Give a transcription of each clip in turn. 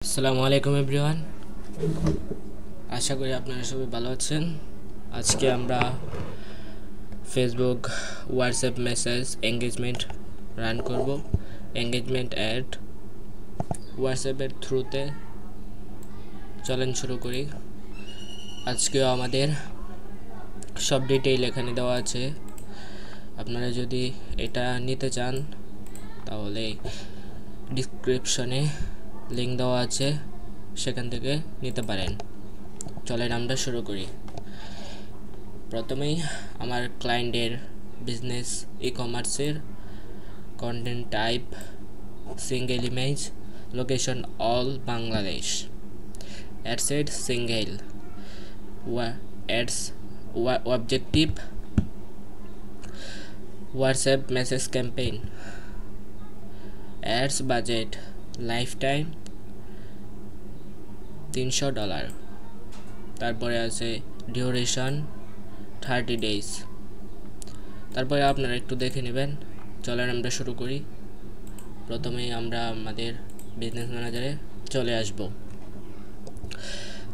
আসসালামু আলাইকুম এভরিওয়ান, আশা করি আপনারা সবাই ভালো আছেন। আজকে আমরা Facebook WhatsApp message engagement run করব। এঙ্গেজমেন্ট অ্যাড হোয়াটসঅ্যাপের থ্রুতে চলেন শুরু করি। আজকেও আমাদের সব ডিটেইল এখানে দেওয়া আছে। আপনারা যদি এটা নিতে চান তাহলে ডিসক্রিপশনে লিঙ্ক দেওয়া আছে, সেখান থেকে নিতে পারেন। চলেন আমরা শুরু করি। প্রথমেই আমার ক্লায়েন্টের বিজনেস ই কমার্সের content type single image, location all Bangladesh, ad set single, ads objective WhatsApp message campaign, ads budget life time $300। তারপরে আছে ডিউরেশন 30 days। তারপরে আপনারা একটু দেখে নেবেন। চলেন আমরা শুরু করি। প্রথমেই আমরা আমাদের বিজনেস ম্যানেজারে চলে আসব।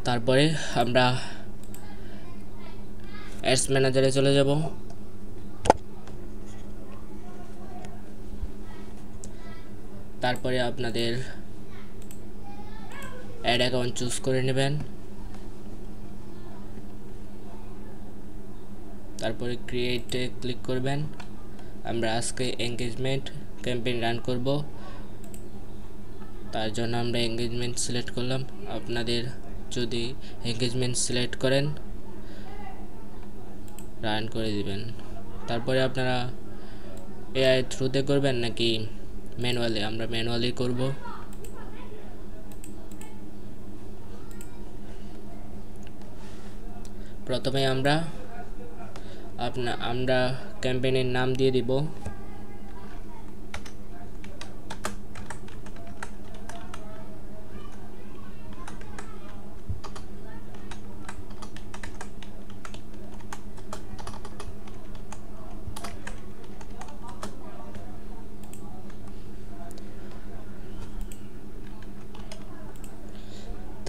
তারপরে আমরা অ্যাডস ম্যানেজারে চলে যাব। তারপরে আপনাদের অ্যাড অ্যাকাউন্ট চুজ করে নেবেন। তারপরে ক্রিয়েটে ক্লিক করবেন। আমরা আজকে এঙ্গেজমেন্ট ক্যাম্পেইন রান করব, তার জন্য আমরা এঙ্গেজমেন্ট সিলেক্ট করলাম। আপনাদের যদি এঙ্গেজমেন্ট সিলেক্ট করেন রান করে দিবেন। তারপরে আপনারা এআই থ্রুতে করবেন নাকি ম্যানুয়ালি? আমরা ম্যানুয়ালি করব। প্রথমে আমরা ক্যাম্পেইনের নাম দিয়ে দিব।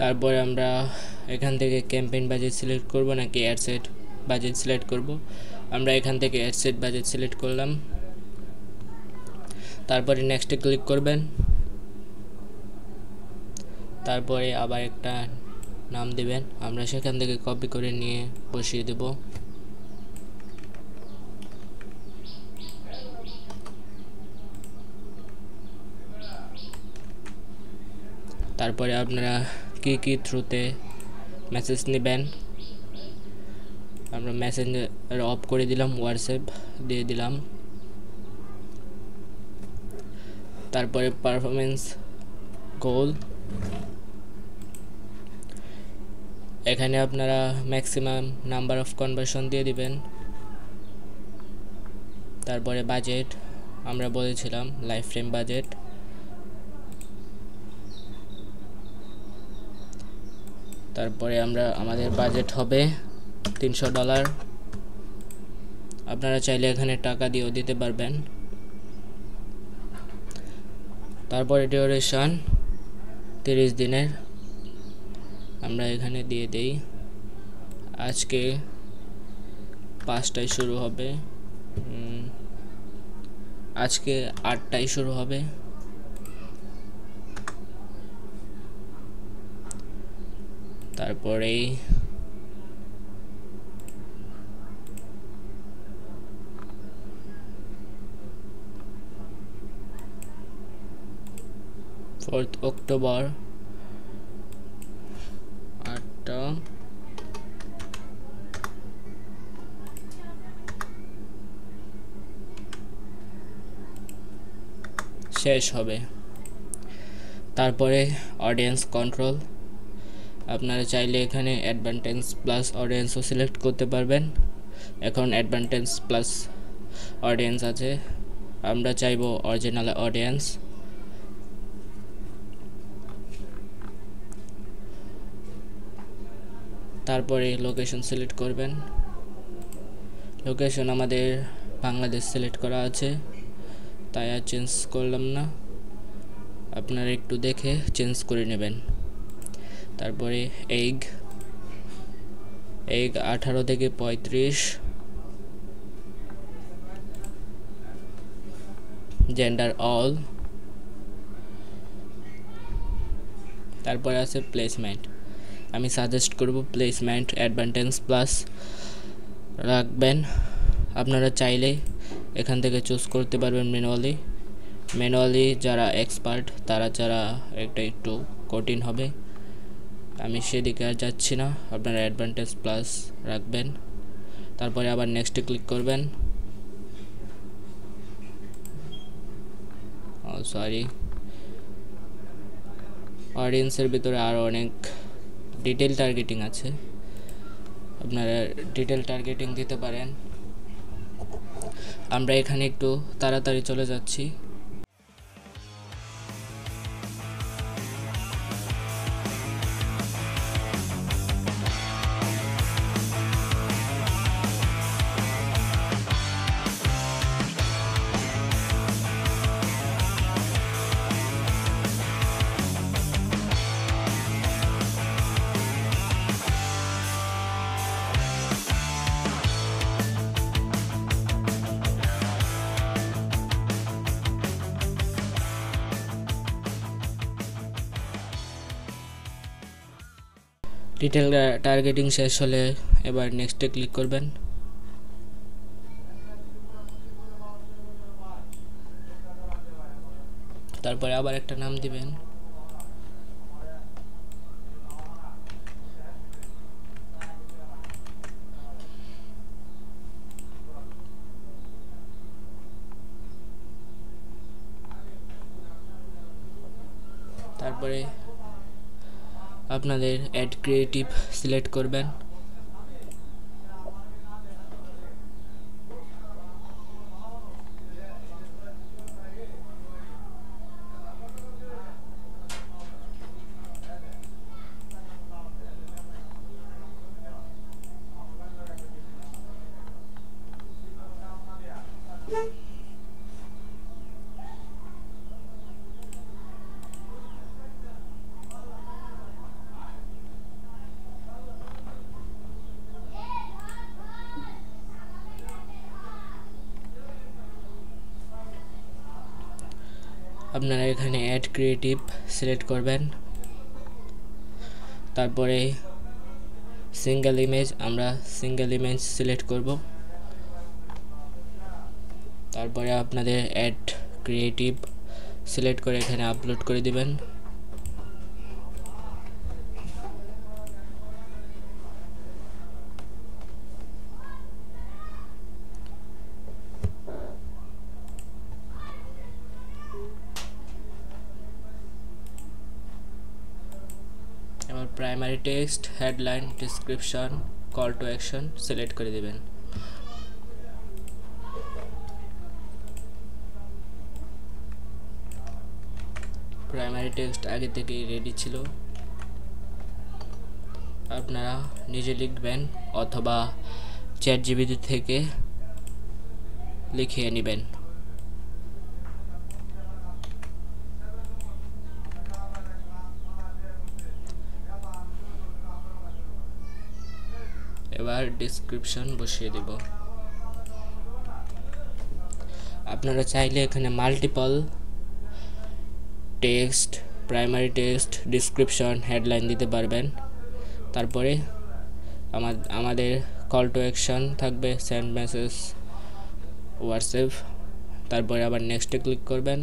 তারপরে আমরা এখান থেকে ক্যাম্পেইন বাজেট সিলেক্ট করব নাকি অ্যাডসেট বাজেট সিলেক্ট করব। আমরা এখান থেকে অ্যাডসেট বাজেট সিলেক্ট করলাম। তারপরে নেক্সটে ক্লিক করবেন। তারপরে আবার একটা নাম দিবেন, আমরা সেখান থেকে কপি করে নিয়ে বসিয়ে দেব। তারপরে আপনারা কি থ্রুতে মেসেজ নেবেন, আমরা মেসেঞ্জার অফ করে দিলাম, হোয়াটসঅ্যাপ দিয়ে দিলাম। তারপরে পারফরমেন্স গোল, এখানে আপনারা ম্যাক্সিমাম নাম্বার অফ কনভার্সন দিয়ে দিবেন। তারপরে বাজেট আমরা বলেছিলাম লাইফ টাইম বাজেট। তারপরে আমাদের বাজেট হবে $300। আপনারা চাইলে এখানে টাকা দিয়েও দিতে পারবেন। তারপরে ডিউরেশন 30 দিনের আমরা এখানে দিয়ে দেই। আজকে 5টায় শুরু হবে, আজকে 8টায় শুরু হবে। তারপরে অক্টোবর 8টা শেষ হবে। তারপরে অডিয়েন্স কন্ট্রোল, আপনারা চাইলে এখানে অ্যাডভান্টেজ প্লাস অডিয়েন্সও সিলেক্ট করতে পারবেন। এখন অ্যাডভান্টেজ প্লাস অডিয়েন্স আছে, আমরা চাইবো অরিজিনাল অডিয়েন্স। তারপরে লোকেশন সিলেক্ট করবেন। লোকেশন আমাদের বাংলাদেশ সিলেক্ট করা আছে, তাই আর চেঞ্জ করলাম না। আপনারা একটু দেখে চেঞ্জ করে নেবেন। তারপরে এগ 18 থেকে 35, জেন্ডার অল, তারপরে আছে প্লেসমেন্ট। আমি সাজেস্ট করব প্লেসমেন্ট অ্যাডভান্টেজ প্লাস রাখবেন। আপনারা চাইলে এখান থেকে চুজ করতে পারবেন ম্যানুয়ালি যারা এক্সপার্ট তারা যারা একটু কঠিন হবে, আমি সেদিকে আর যাচ্ছি না। আপনারা অ্যাডভান্টেজ প্লাস রাখবেন, তারপরে আবার নেক্সটে ক্লিক করবেন। সরি, অডিয়েন্সের ভিতরে আরও অনেক ডিটেল টার্গেটিং আছে, আপনারা ডিটেল টার্গেটিং দিতে পারেন। আমরা এখানে একটু তাড়াতাড়ি চলে যাচ্ছি। ডিটেল টার্গেটিং শেষ হলে এবার নেক্সটে ক্লিক করবেন। তারপরে আবার একটা নাম দিবেন। তারপরে আপনাদের অ্যাড ক্রিয়েটিভ সিলেক্ট করবেন। আপনারা এখানে অ্যাড ক্রিয়েটিভ সিলেক্ট করবেন। তারপরে সিঙ্গেল ইমেজ, আমরা সিঙ্গেল ইমেজ সিলেক্ট করব। তারপরে আপনাদের অ্যাড ক্রিয়েটিভ সিলেক্ট করে এখানে আপলোড করে দিবেন। এবার primary text, headline, description, call to action select করে দিবেন। প্রাইমারি টেক্সট আগে থেকেই রেডি ছিল, আপনারা নিজে লিখবেন অথবা চ্যাটজিপিটি থেকে লিখিয়ে নেবেন। এবার ডেসক্রিপশন বসিয়ে দেব। আপনারা চাইলে এখানে multiple text, primary text, description, headline দিতে পারবেন। তারপরে আমাদের কল টু অ্যাকশন থাকবে, সেন্ড মেসেজ, হোয়াটসঅ্যাপ। তারপরে আবার নেক্সটে ক্লিক করবেন।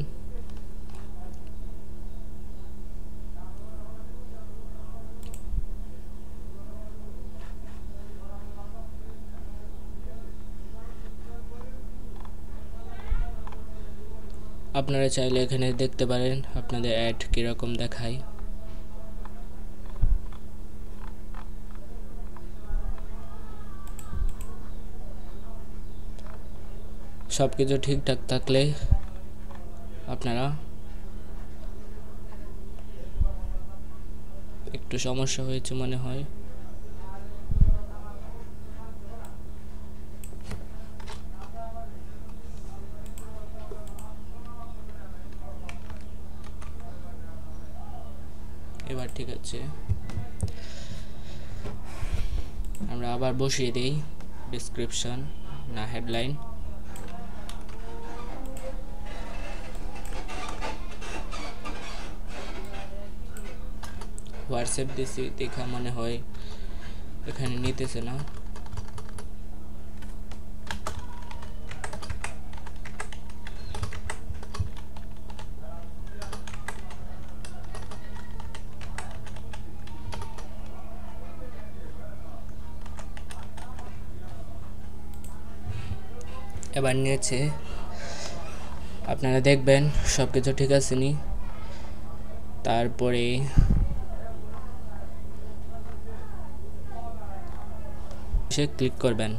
আপনারা চাইলে এখানে দেখতে পারেন আপনাদের অ্যাড কীরকম দেখায়। সব কিছু ঠিকঠাক থাকলে আপনারা, একটু সমস্যা হয়েছে মনে হয়, ঠিক আছে, আমরা আবার বসিয়ে দেই ডেসক্রিপশন না হেডলাইন। হোয়াটসঅ্যাপ দিছি দেখা মনে হয় এখানে নিতেছে না। এবার নিয়েছে, আপনারা দেখবেন সব কিছু ঠিক আছে নি। তারপরে ক্লিক করবেন।